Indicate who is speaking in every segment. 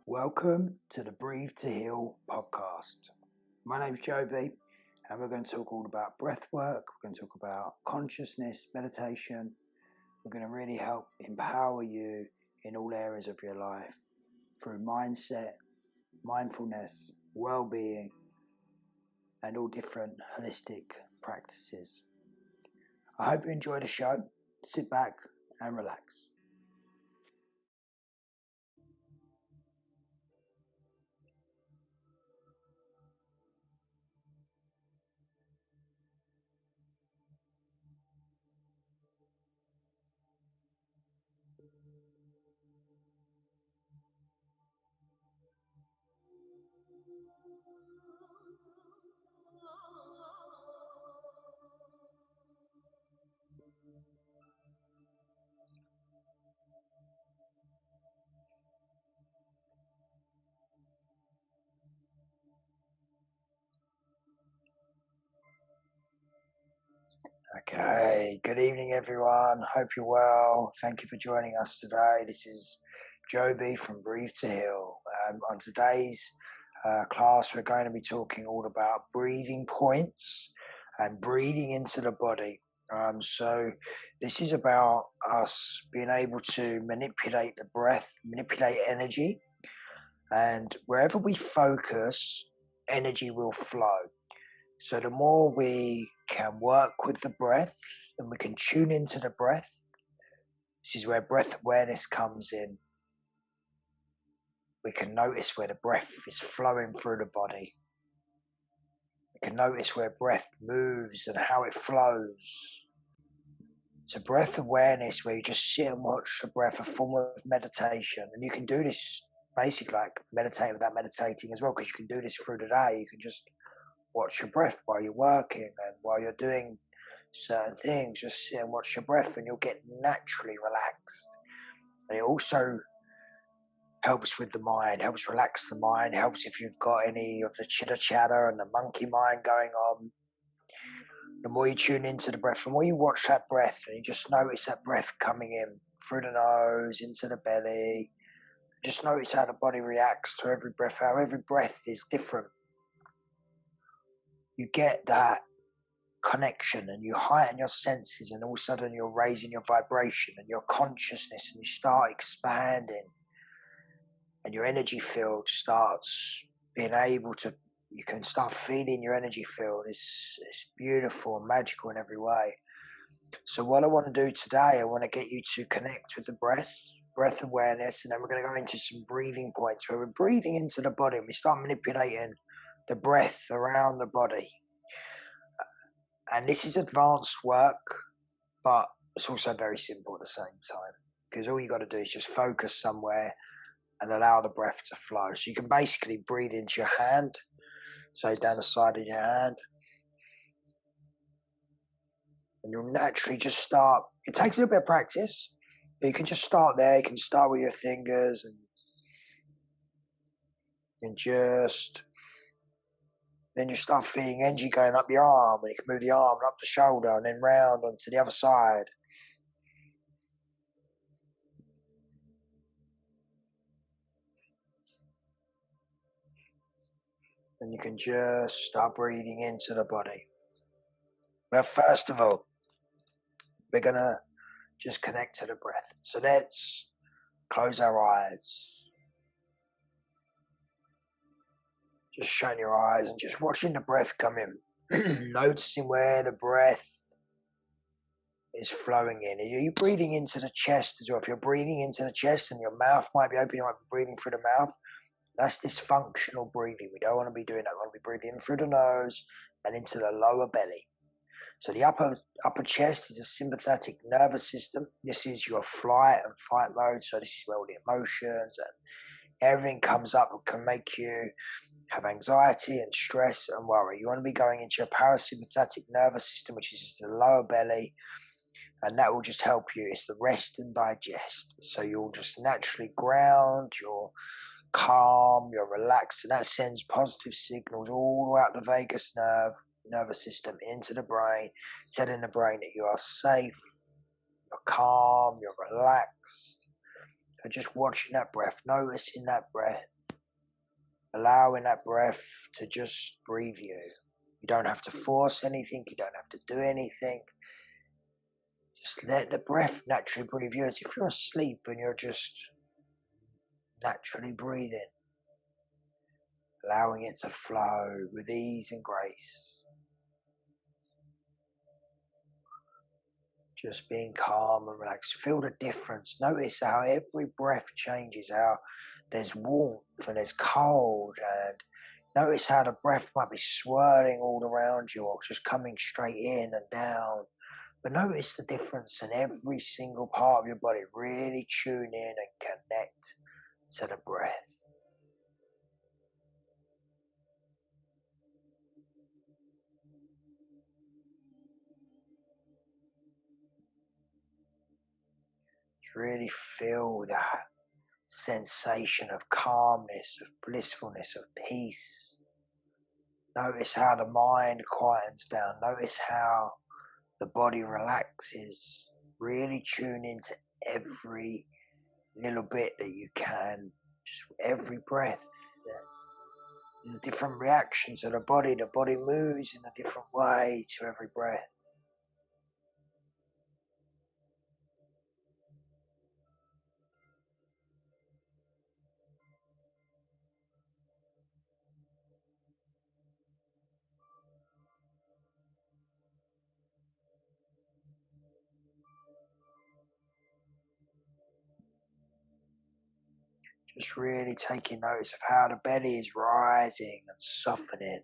Speaker 1: Welcome to the Breathe to Heal podcast. My name's Joby, and we're going to talk all about breath work. We're going to talk about consciousness, meditation. We're going to really help empower you in all areas of your life through mindset, mindfulness, well-being, and all different holistic practices. I hope you enjoy the show. Sit back and relax. Okay, good evening everyone. Hope you're well. Thank you for joining us today. This is Joby from Breathe to Heal. On today's class, we're going to be talking all about breathing points and breathing into the body. So this is about us being able to manipulate the breath, manipulate energy, and wherever we focus, energy will flow. So the more we can work with the breath and we can tune into the breath, this is where breath awareness comes in. We can notice where the breath is flowing through the body. We can notice where breath moves and how it flows. So breath awareness, where you just sit and watch the breath, a form of meditation. And you can do this basically like meditate without meditating as well, because you can do this through the day. You can just watch your breath while you're working and while you're doing certain things. Just sit and watch your breath and you'll get naturally relaxed. And it also helps with the mind, helps relax the mind, helps if you've got any of the chitter chatter and the monkey mind going on. The more you tune into the breath, the more you watch that breath and you just notice that breath coming in through the nose, into the belly. Just notice how the body reacts to every breath, how every breath is different. You get that connection and you heighten your senses, and all of a sudden you're raising your vibration and your consciousness, and you start expanding, and your energy field starts being able to, you can start feeling your energy field. It's beautiful and magical in every way. So what I want to do today, I want to get you to connect with the breath awareness, and then we're going to go into some breathing points where we're breathing into the body and we start manipulating the breath around the body. And this is advanced work, but it's also very simple at the same time, because all you got to do is just focus somewhere and allow the breath to flow. So you can basically breathe into your hand, so down the side of your hand, and you'll naturally just start. It takes a little bit of practice, but you can just start there. You can start with your fingers and just, then you start feeling energy going up your arm, and you can move the arm up the shoulder and then round onto the other side. And you can just start breathing into the body. Well, first of all, we're going to just connect to the breath. So let's close our eyes. Just shutting your eyes and just watching the breath come in. Noticing where the breath is flowing in. Are you breathing into the chest as well? If you're breathing into the chest and your mouth might be open, you might be breathing through the mouth. That's dysfunctional breathing. We don't want to be doing that. We want to be breathing in through the nose and into the lower belly. So the upper chest is a sympathetic nervous system. This is your flight and fight mode. So this is where all the emotions and everything comes up and can make you have anxiety and stress and worry. You want to be going into your parasympathetic nervous system, which is just the lower belly, and that will just help you. It's the rest and digest. So you'll just naturally ground, you're calm, you're relaxed, and that sends positive signals all out the vagus nervous system into the brain, telling the brain that you are safe, you're calm, you're relaxed. And just watching that breath, noticing that breath, allowing that breath to just breathe you. You don't have to force anything, you don't have to do anything. Just let the breath naturally breathe you, as if you're asleep and you're just naturally breathing, allowing it to flow with ease and grace. Just being calm and relaxed. Feel the difference. Notice how every breath changes, how there's warmth and there's cold, and notice how the breath might be swirling all around you or just coming straight in and down. But notice the difference in every single part of your body. Really tune in and connect to the breath. Really feel that sensation of calmness, of blissfulness, of peace. Notice how the mind quietens down. Notice how the body relaxes. Really tune into every little bit that you can. Just every breath. There's a different reaction to the body. The body moves in a different way to every breath. Just really taking notice of how the belly is rising and softening.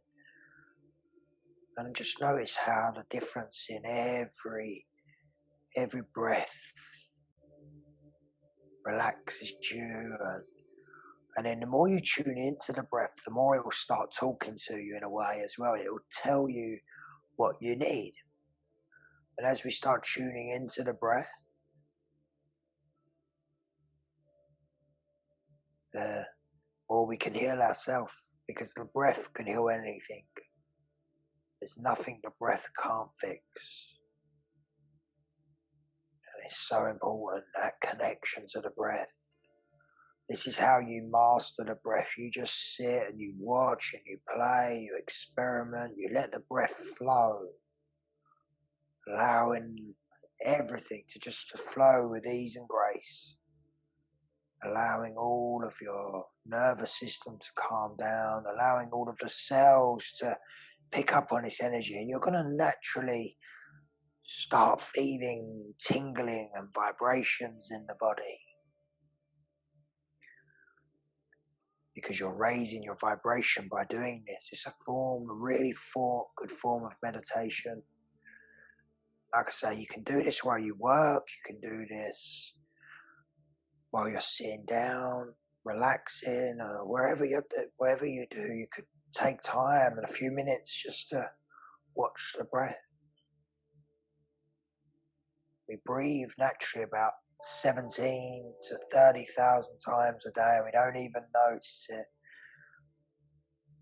Speaker 1: And just notice how the difference in every breath relaxes you. And then the more you tune into the breath, the more it will start talking to you in a way as well. It will tell you what you need. And as we start tuning into the breath, the more we can heal ourselves, because the breath can heal anything. There's nothing the breath can't fix. And it's so important, that connection to the breath. This is how you master the breath. You just sit and you watch and you play, you experiment, you let the breath flow, allowing everything to flow with ease and grace, allowing all of your nervous system to calm down, allowing all of the cells to pick up on this energy, and you're going to naturally start feeling tingling and vibrations in the body, because you're raising your vibration by doing this. It's a good form of meditation. Like I say, you can do this while you work, you can do this while you're sitting down, relaxing, or whatever you do, you could take time and a few minutes just to watch the breath. We breathe naturally about 17 to 30,000 times a day, and we don't even notice it.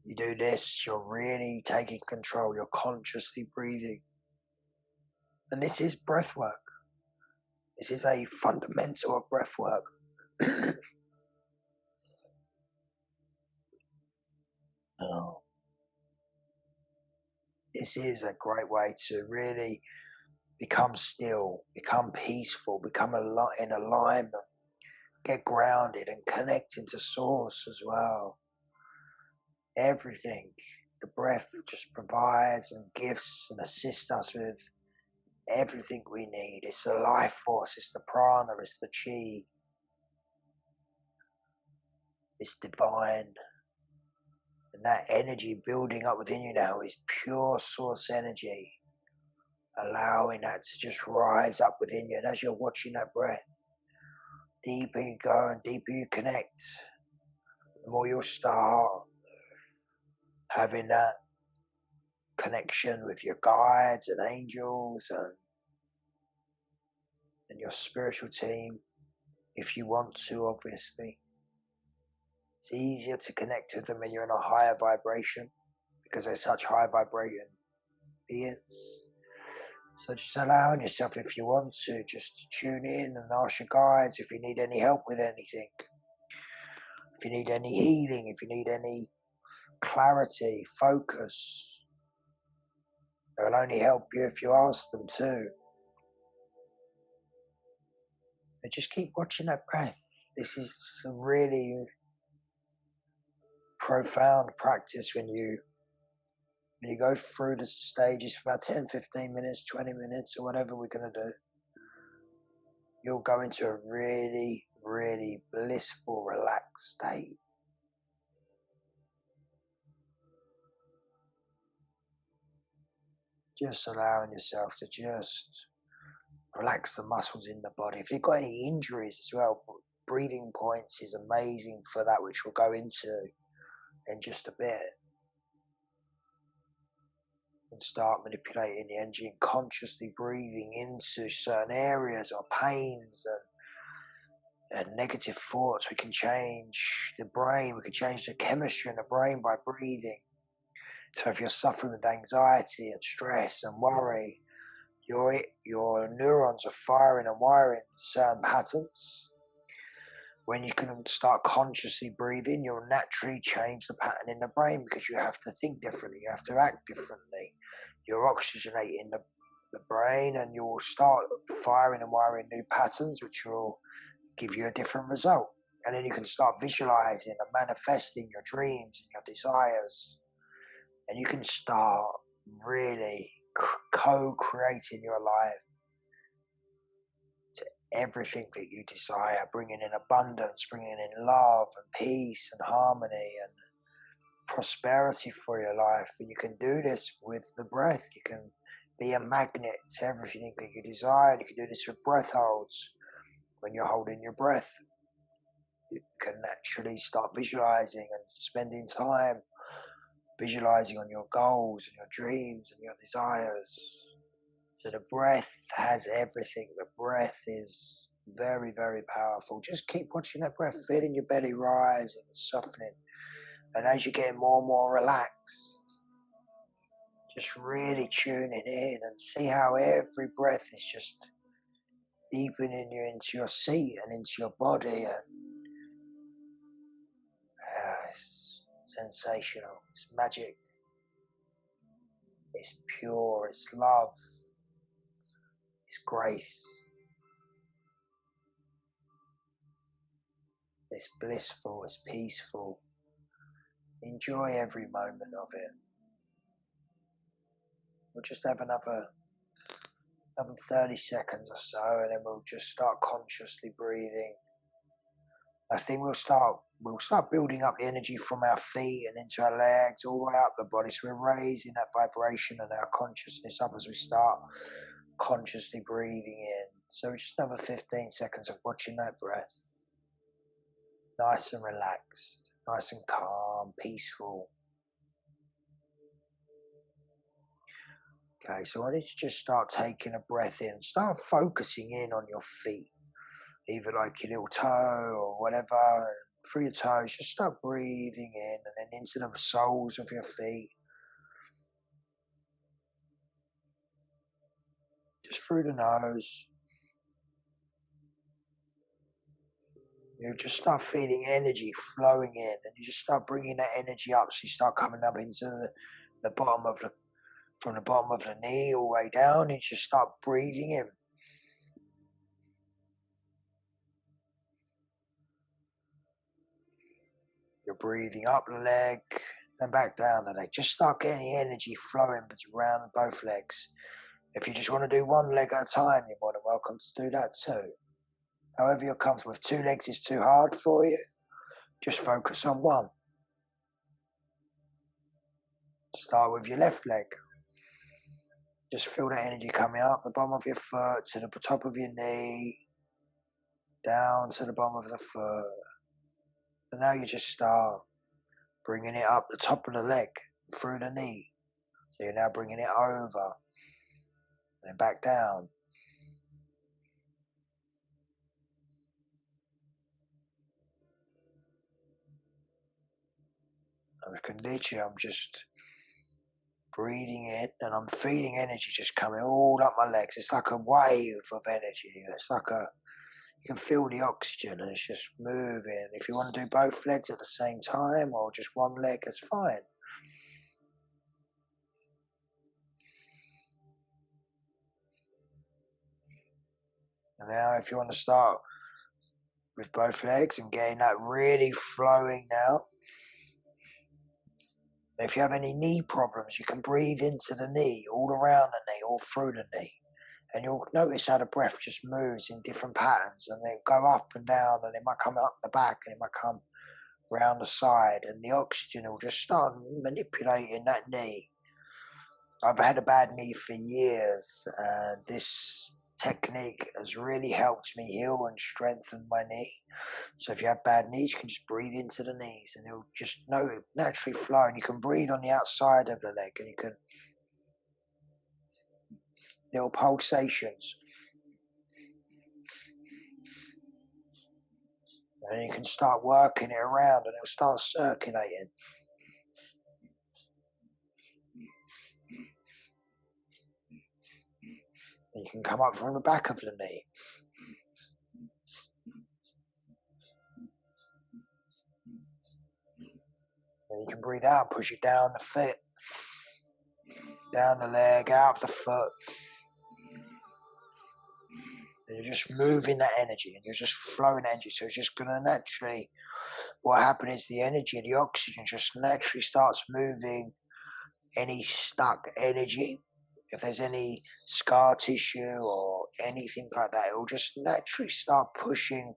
Speaker 1: You do this, you're really taking control, you're consciously breathing. And this is breath work. This is a fundamental of breath work. This is a great way to really become still, become peaceful, become in alignment, get grounded and connect into source as well. Everything, the breath just provides and gives and assists us with everything we need. It's the life force, it's the prana, it's the chi. It's divine. And that energy building up within you now is pure source energy, allowing that to just rise up within you. And as you're watching that breath, deeper you go and deeper you connect, the more you'll start having that connection with your guides and angels and your spiritual team, if you want to, obviously. It's easier to connect with them when you're in a higher vibration, because they're such high vibrating beings. So just allowing yourself, if you want to, just to tune in and ask your guides if you need any help with anything. If you need any healing, if you need any clarity, focus. They will only help you if you ask them to. But just keep watching that breath. This is a really profound practice when you go through the stages for about 10, 15 minutes, 20 minutes, or whatever we're going to do. You'll go into a really, really blissful, relaxed state. Just allowing yourself to just relax the muscles in the body. If you've got any injuries as well, breathing points is amazing for that, which we'll go into in just a bit. And start manipulating the energy and consciously breathing into certain areas or pains and negative thoughts. We can change the brain, we can change the chemistry in the brain by breathing. So if you're suffering with anxiety and stress and worry, your neurons are firing and wiring certain patterns. When you can start consciously breathing, you'll naturally change the pattern in the brain because you have to think differently, you have to act differently. You're oxygenating the brain and you'll start firing and wiring new patterns which will give you a different result. And then you can start visualizing and manifesting your dreams and your desires. And you can start really co-creating your life to everything that you desire, bringing in abundance, bringing in love and peace and harmony and prosperity for your life. And you can do this with the breath. You can be a magnet to everything that you desire. You can do this with breath holds. When you're holding your breath, you can naturally start visualizing and spending time visualizing on your goals and your dreams and your desires. So the breath has everything. The breath is very, very powerful. Just keep watching that breath, feeling your belly rising and softening. And as you're getting more and more relaxed, just really tuning in and see how every breath is just deepening you into your seat and into your body. And it's sensational. It's magic. It's pure. It's love. It's grace. It's blissful. It's peaceful. Enjoy every moment of it. We'll just have another 30 seconds or so, and then we'll just start consciously breathing. I think we'll start building up the energy from our feet and into our legs, all the way up the body. So we're raising that vibration and our consciousness up as we start consciously breathing in. So just another 15 seconds of watching that breath. Nice and relaxed, nice and calm, peaceful. Okay, so I need to just start taking a breath in. Start focusing in on your feet, either like your little toe or whatever. Through your toes, just start breathing in and then into the soles of your feet. Just through the nose. You just start feeling energy flowing in, and you just start bringing that energy up. So you start coming up into the bottom of from the bottom of the knee all the way down, and you just start breathing in. You're breathing up the leg and back down the leg. Just start getting energy flowing around both legs. If you just want to do one leg at a time, you're more than welcome to do that too. However you're comfortable. If 2 legs is too hard for you, just focus on one. Start with your left leg. Just feel that energy coming up the bottom of your foot to the top of your knee, down to the bottom of the foot. And now you just start bringing it up the top of the leg, through the knee. So you're now bringing it over, and then back down. I'm just breathing in, and I'm feeling energy just coming all up my legs. It's like a wave of energy. It's like You can feel the oxygen and it's just moving. If you want to do both legs at the same time or just one leg, that's fine. And now if you want to start with both legs and getting that really flowing now. If you have any knee problems, you can breathe into the knee, all around the knee, all through the knee. And you'll notice how the breath just moves in different patterns, and they go up and down, and it might come up the back, and it might come round the side, and the oxygen will just start manipulating that knee. I've had a bad knee for years, and this technique has really helped me heal and strengthen my knee. So if you have bad knees, you can just breathe into the knees, and you'll just know it naturally flow, and you can breathe on the outside of the leg, and you can little pulsations. And you can start working it around and it'll start circulating. And you can come up from the back of the knee. And you can breathe out, push it down the foot, down the leg, out of the foot. And you're just moving that energy and you're just flowing energy. So it's just going to naturally, what happens is the energy, the oxygen just naturally starts moving any stuck energy. If there's any scar tissue or anything like that, it will just naturally start pushing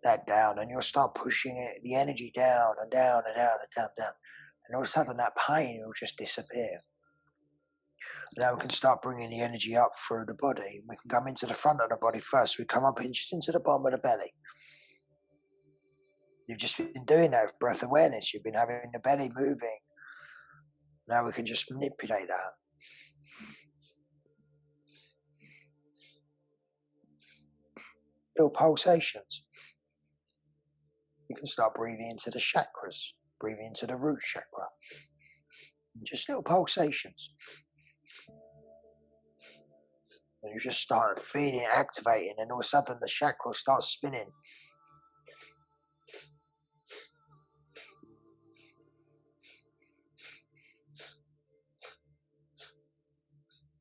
Speaker 1: that down, and you'll start pushing it, the energy down and down and down and down, down. And all of a sudden that pain will just disappear. Now we can start bringing the energy up through the body. We can come into the front of the body first. We come up just into the bottom of the belly. You've just been doing that with breath awareness. You've been having the belly moving. Now we can just manipulate that. Little pulsations. You can start breathing into the chakras, breathing into the root chakra. Just little pulsations. And you just start feeling it activating, and all of a sudden the chakra starts spinning.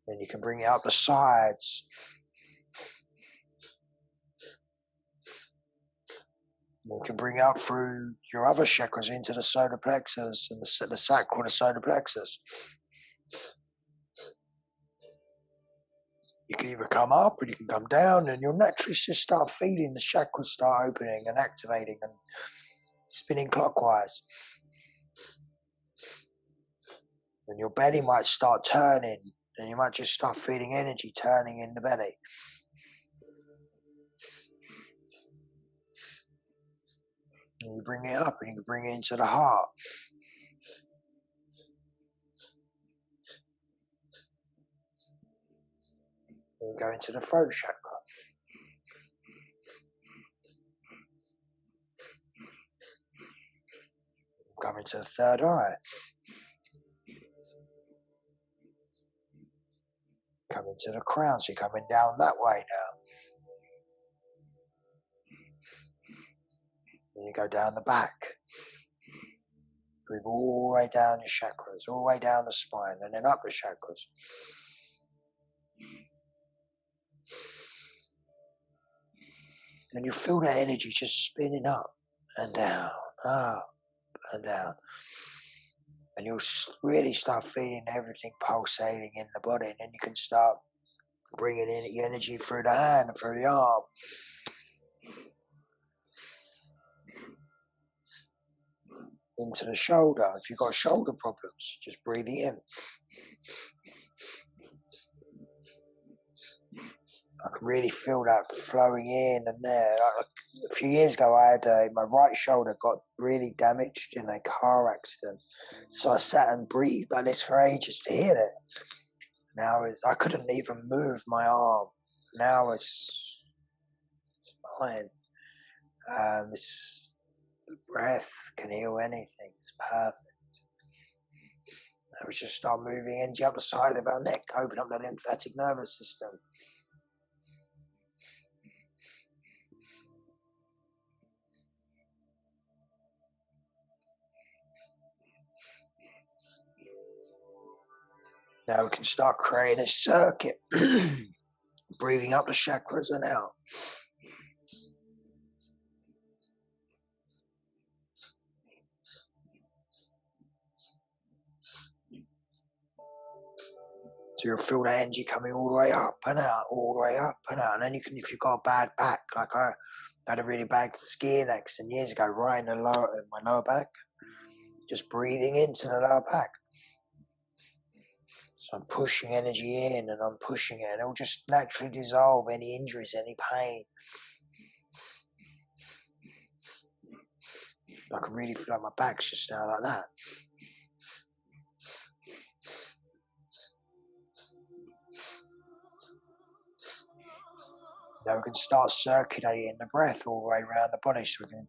Speaker 1: Then you can bring it up the sides. You can bring it up through your other chakras into the solar plexus and the sacral and the solar plexus. You can either come up or you can come down, and you'll naturally just start feeling the chakras start opening and activating and spinning clockwise. And your belly might start turning, and you might just start feeling energy turning in the belly. And you bring it up and you can bring it into the heart. And you go into the throat chakra. Come into the third eye. Come into the crown, so you're coming down that way now. Then you go down the back. Breathe all the way down your chakras, all the way down the spine, and then up the chakras. And you feel that energy just spinning up and down, up and down. And you'll really start feeling everything pulsating in the body, and then you can start bringing in the energy through the hand and through the arm. Into the shoulder. If you've got shoulder problems, just breathing in. I can really feel that flowing in and there. Like a few years ago, I had my right shoulder got really damaged in a car accident. So I sat and breathed like this for ages to heal it. Now I couldn't even move my arm. Now it's fine. The breath can heal anything. It's perfect. Now we just start moving energy up the side of our neck, open up the lymphatic nervous system. Now we can start creating a circuit, breathing up the chakras and out. So you'll feel that energy coming all the way up and out, all the way up and out. And then you can, if you've got a bad back, like I had a really bad skiing accident years ago, right in my lower back, just breathing into the lower back. So I'm pushing energy in and I'm pushing it, and it'll just naturally dissolve any injuries, any pain. I can really feel like my back's just now like that. Now we can start circulating the breath all the way around the body. So we can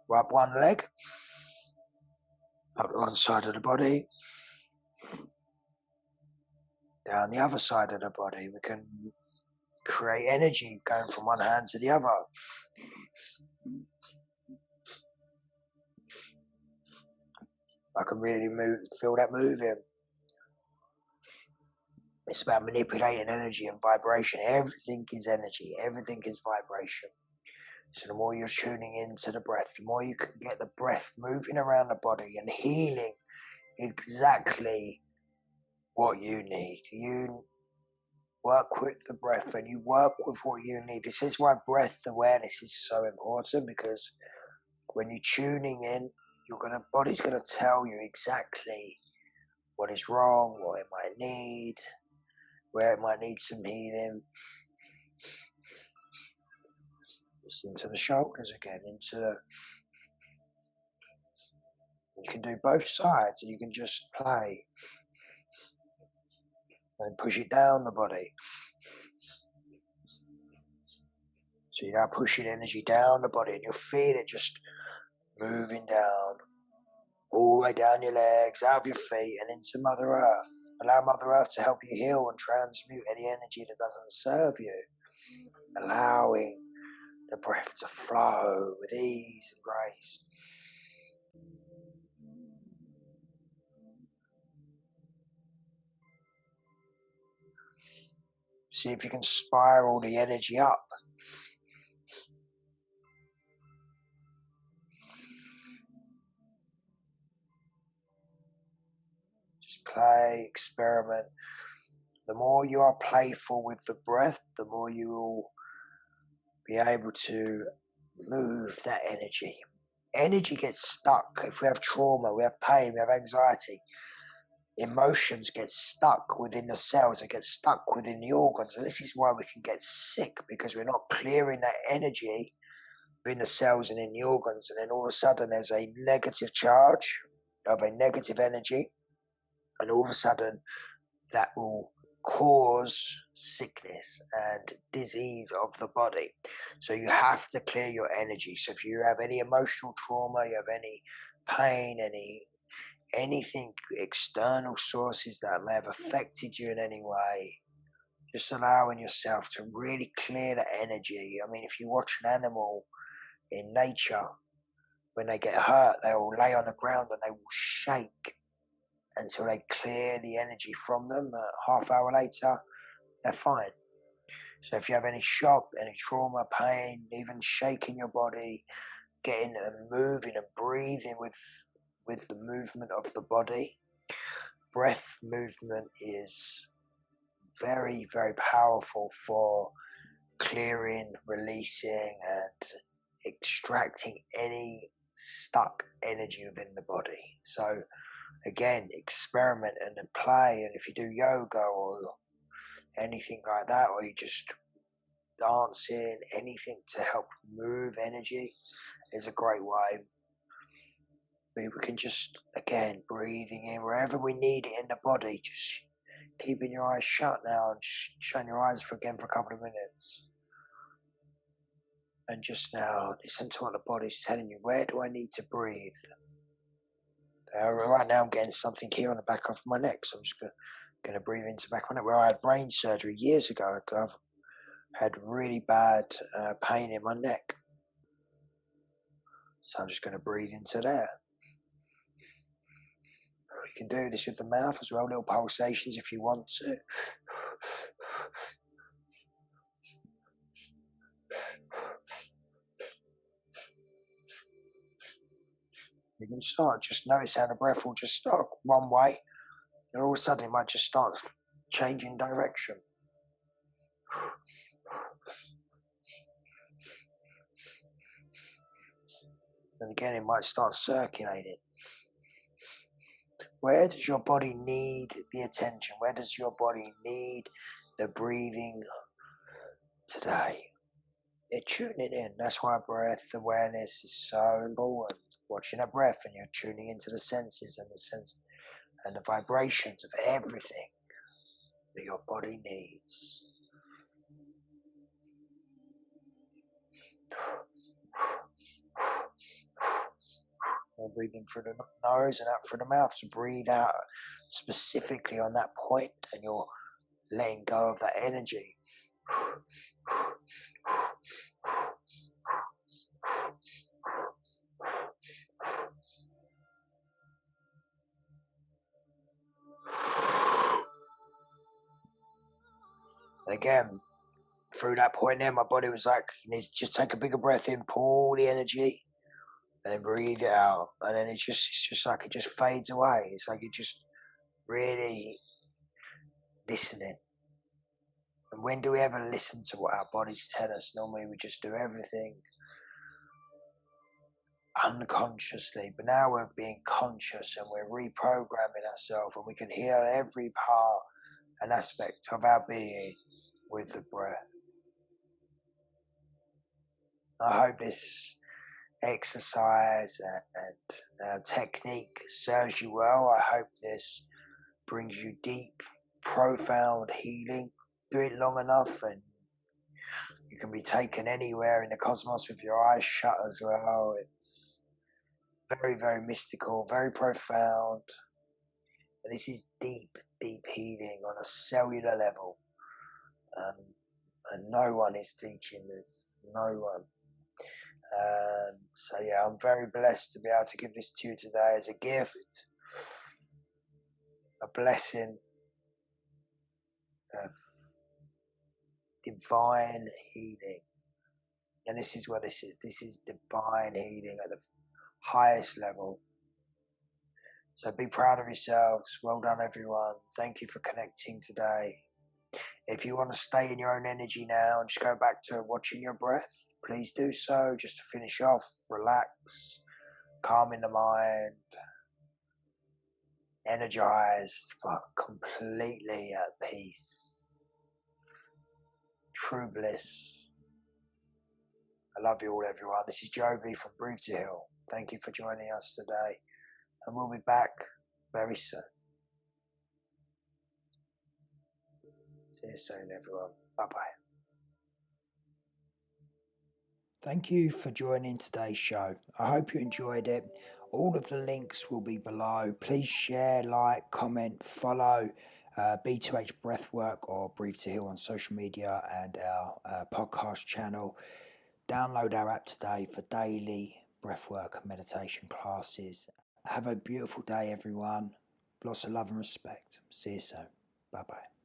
Speaker 1: rub one leg up one side of the body, down the other side of the body. We can create energy going from one hand to the other. I can really feel that moving. It's about manipulating energy and vibration. Everything is energy. Everything is vibration. So the more you're tuning into the breath, the more you can get the breath moving around the body and healing exactly what you need. You work with the breath and you work with what you need. This is why breath awareness is so important, because when you're tuning in, body's gonna tell you exactly what is wrong, what it might need, where it might need some healing. Just into the shoulders again, you can do both sides, and you can just play and push it down the body. So you're now pushing energy down the body, and you'll feel it just moving down, all the way down your legs, out of your feet, and into Mother Earth. Allow Mother Earth to help you heal and transmute any energy that doesn't serve you. Allowing the breath to flow with ease and grace. See if you can spiral the energy up. Just play, experiment. The more you are playful with the breath, the more you will be able to move that energy. Energy gets stuck. If we have trauma, we have pain, we have anxiety, emotions get stuck within the cells, they get stuck within the organs. And this is why we can get sick, because we're not clearing that energy within the cells and in the organs. And then all of a sudden there's a negative charge of a negative energy. And all of a sudden that will cause sickness and disease of the body. So you have to clear your energy. So if you have any emotional trauma, you have any pain, anything external sources that may have affected you in any way, just allowing yourself to really clear the energy. I mean, if you watch an animal in nature, when they get hurt, they will lay on the ground and they will shake until they clear the energy from them. Half hour later, they're fine. So if you have any shock, any trauma, pain, even shaking your body, getting and moving and breathing with the movement of the body, breath movement is very, very powerful for clearing, releasing, and extracting any stuck energy within the body. So again, experiment and play. And if you do yoga or anything like that, or you just dancing, anything to help move energy is a great way. We can just, again, breathing in wherever we need it in the body, just keeping your eyes shut now and shutting your eyes for a couple of minutes. And just now listen to what the body's telling you. Where do I need to breathe? Right now I'm getting something here on the back of my neck, so I'm just going to breathe into the back of my neck. Where I had brain surgery years ago, I've had really bad pain in my neck. So I'm just going to breathe into there. You can do this with the mouth as well, little pulsations if you want to. You can start, just notice how the breath will just start one way, and all of a sudden it might just start changing direction. And again, it might start circulating. Where does your body need the attention? Where does your body need the breathing today? You're tuning in. That's why breath awareness is so important. Watching that breath, and you're tuning into the senses and the sense and the vibrations of everything that your body needs. And breathing through the nose and out through the mouth to breathe out specifically on that point, and you're letting go of that energy. And again, through that point there, my body was like, you need to just take a bigger breath in, pull the energy, and then breathe it out. And then it's just like it just fades away. It's like you're just really listening. And when do we ever listen to what our bodies tell us? Normally we just do everything unconsciously, but now we're being conscious and we're reprogramming ourselves, and we can heal every part and aspect of our being with the breath. I hope this exercise and technique serves you well. I hope this brings you deep, profound healing. Do it long enough and you can be taken anywhere in the cosmos with your eyes shut as well. It's very, very mystical, very profound. And this is deep, deep healing on a cellular level. And no one is teaching this, no one. So yeah, I'm very blessed to be able to give this to you today as a gift, a blessing of divine healing. And this is what this is. This is divine healing at the highest level. So be proud of yourselves. Well done, everyone. Thank you for connecting today. If you want to stay in your own energy now and just go back to watching your breath, please do so. Just to finish off, relax, calming the mind, energized, but completely at peace. True bliss. I love you all, everyone. This is Joby from Breathe to Heal. Thank you for joining us today, and we'll be back very soon. See you soon, everyone. Bye-bye. Thank you for joining today's show. I hope you enjoyed it. All of the links will be below. Please share, like, comment, follow B2H Breathwork or Breathe to Heal on social media and our podcast channel. Download our app today for daily breathwork and meditation classes. Have a beautiful day, everyone. Lots of love and respect. See you soon. Bye-bye.